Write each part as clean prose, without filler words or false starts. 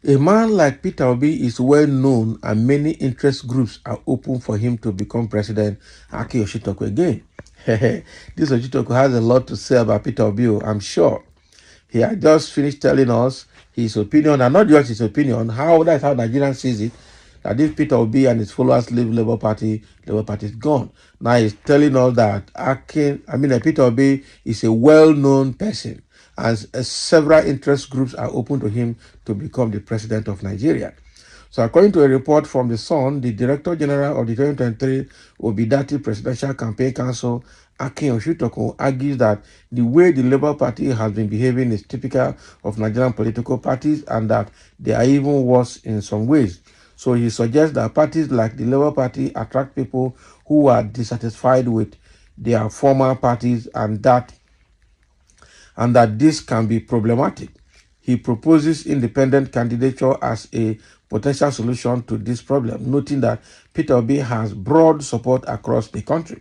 A man like Peter Obi is well known and many interest groups are open for him to become president. Aki Osuntokun again. This Osuntokun has a lot to say about Peter Obi, I'm sure. He had just finished telling us his opinion, and not just his opinion, that's how Nigerians sees it, that if Peter Obi and his followers leave Labour Party is gone. Now he's telling us that Peter Obi is a well-known person, and several interest groups are open to him to become the president of Nigeria. So according to a report from The Sun, the Director General of the 2023 Obidati Presidential Campaign Council, Akin Osuntokun, argues that the way the Labour Party has been behaving is typical of Nigerian political parties and that they are even worse in some ways. So he suggests that parties like the Labour Party attract people who are dissatisfied with their former parties and that this can be problematic. He proposes independent candidature as a potential solution to this problem, noting that Peter Obi has broad support across the country.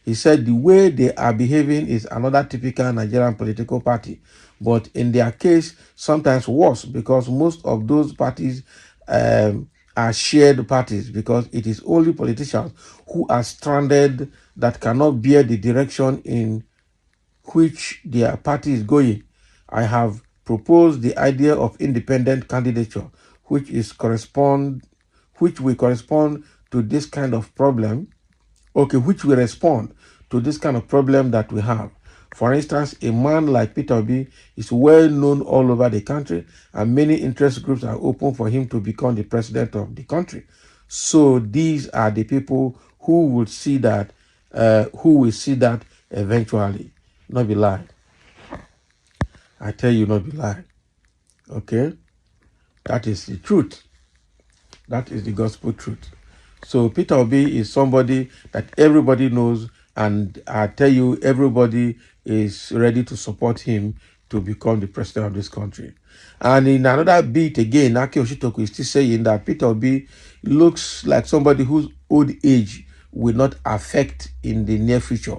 He said the way they are behaving is another typical Nigerian political party, but in their case, sometimes worse because most of those parties are shared parties because it is only politicians who are stranded that cannot bear the direction in which their party is going. I have proposed the idea of independent candidature, which will correspond to this kind of problem. Which will respond to this kind of problem that we have. For instance, a man like Peter Obi is well known all over the country, and many interest groups are open for him to become the president of the country. So these are the people who will see that, eventually. Not be lie. I tell you, not be lie. Okay? That is the truth. That is the gospel truth. So Peter Obi is somebody that everybody knows, and I tell you, everybody is ready to support him to become the president of this country. And in another bit again, Aki Osuntokun is still saying that Peter Obi looks like somebody whose old age will not affect in the near future,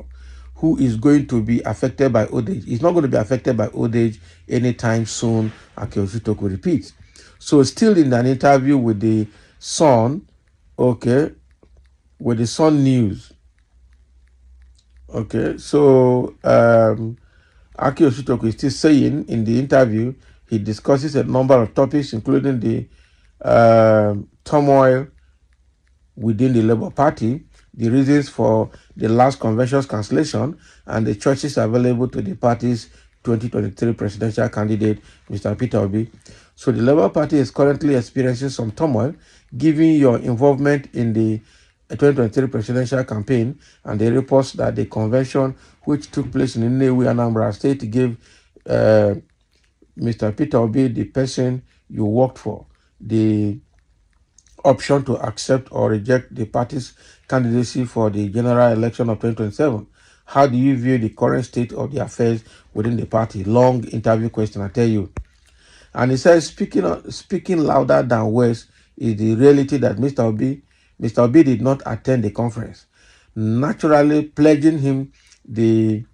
who is going to be affected by old age. He's not going to be affected by old age anytime soon, Aki Osuntokun repeats. So still in an interview with the Sun, with the Sun News. So Aki Osuntokun is still saying in the interview, he discusses a number of topics, including the turmoil within the Labour Party, the reasons for the last convention's cancellation, and the choices available to the party's 2023 presidential candidate, Mr. Peter Obi. So the Labour Party is currently experiencing some turmoil, given your involvement in the 2023 presidential campaign and the reports that the convention, which took place in Nnewi, Anambra State, gave Mr. Peter Obi, the person you worked for, the option to accept or reject the party's candidacy for the general election of 2027. How do you view the current state of the affairs within the party? Long interview question, I tell you. And he says, speaking louder than words is the reality that Mr. Obi did not attend the conference, naturally pledging him the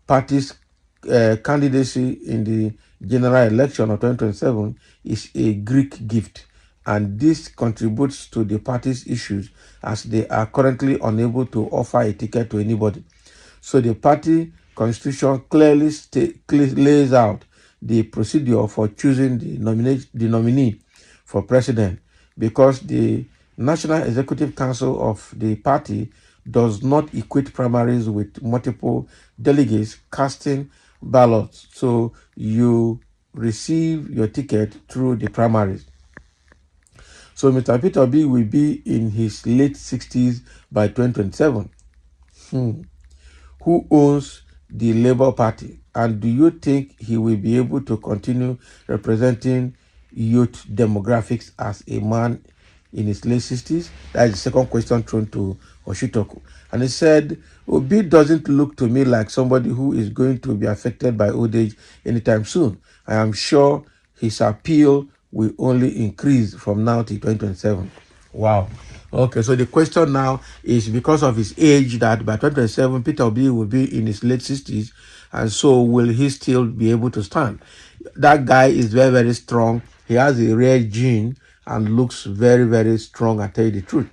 party's candidacy in the general election of 2027 is a Greek gift, and this contributes to the party's issues as they are currently unable to offer a ticket to anybody. So the party constitution clearly lays out the procedure for choosing the nominee for president, because the National Executive Council of the party does not equate primaries with multiple delegates casting ballots. So you receive your ticket through the primaries. So Mr. Peter Obi will be in his late 60s by 2027. Who owns the Labour Party? And do you think he will be able to continue representing youth demographics as a man in his late 60s? That is the second question thrown to Osuntokun. And he said, Obi doesn't look to me like somebody who is going to be affected by old age anytime soon. I am sure his appeal will only increase from now to 2027. Wow. Okay, so the question now is, because of his age, that by 2027, Peter Obi will be in his late 60s, and so will he still be able to stand? That guy is very, very strong, He has a rare gene and looks very, very strong, I tell you the truth.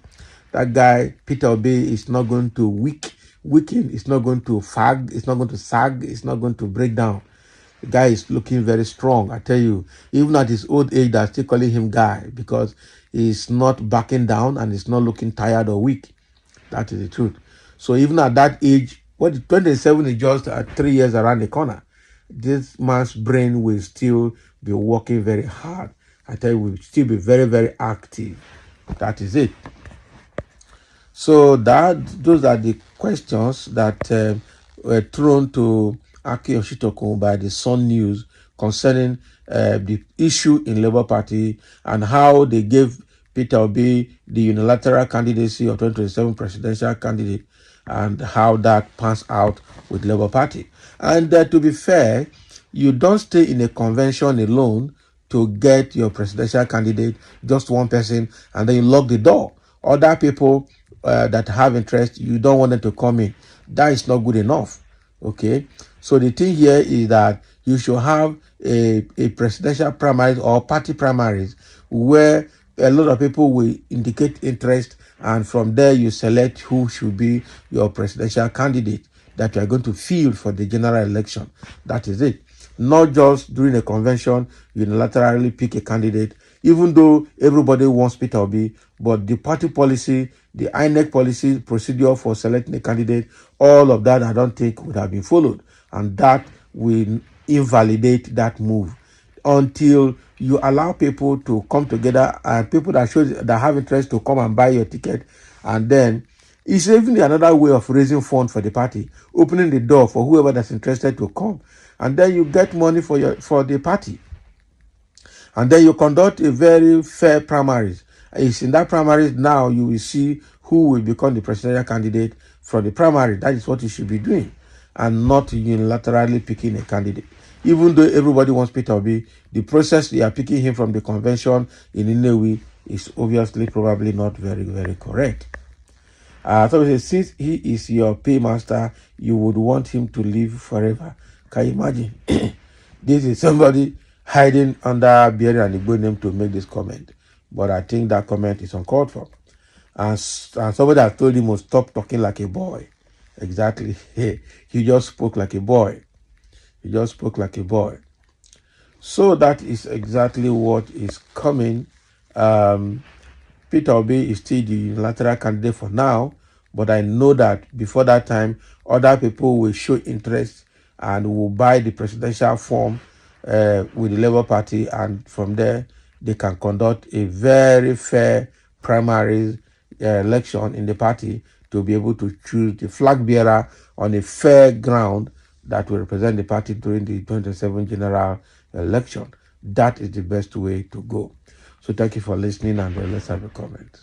That guy, Peter Obi, is not going to weaken, it's not going to fag, it's not going to sag, it's not going to break down. The guy is looking very strong, I tell you. Even at his old age, they're still calling him guy because he's not backing down and he's not looking tired or weak. That is the truth. So even at that age, 27 is just 3 years around the corner. This man's brain will still be working very hard. I tell you, will still be very, very active. That is it. So those are the questions that were thrown to Aki Osuntokun by the Sun News concerning the issue in Labour Party and how they gave Peter Obi the unilateral candidacy of 2027 presidential candidate and how that pans out with Labour Party. And to be fair, you don't stay in a convention alone to get your presidential candidate, just one person, and then you lock the door. Other people that have interest, you don't want them to come in. That is not good enough. Okay, so the thing here is that you should have a presidential primaries or party primaries where a lot of people will indicate interest, and from there you select who should be your presidential candidate that you are going to field for the general election. That is it. Not just during a convention, unilaterally pick a candidate, even though everybody wants Peter Obi, but the party policy, the INEC policy, procedure for selecting a candidate, all of that I don't think would have been followed. And that will invalidate that move until you allow people to come together and people that have interest to come and buy your ticket. And then it's even another way of raising funds for the party, opening the door for whoever that's interested to come. And then you get money for the party. And then you conduct a very fair primaries. It's in that primaries now you will see who will become the presidential candidate from the primary. That is what you should be doing, and not unilaterally picking a candidate. Even though everybody wants Peter Obi, the process they are picking him from the convention in Inewi is obviously probably not very, very correct. So since he is your paymaster, you would want him to live forever. Can you imagine? This is somebody hiding under Beard and Igbo name to make this comment. But I think that comment is uncalled for. And somebody has told him to stop talking like a boy. Exactly. He just spoke like a boy. He just spoke like a boy. So that is exactly what is coming. Peter Obi is still the unilateral candidate for now, but I know that before that time, other people will show interest and will buy the presidential form with the Labour Party, and from there they can conduct a very fair primary election in the party to be able to choose the flag bearer on a fair ground that will represent the party during the 2027 general election. That is the best way to go. So thank you for listening, and let's have a comment.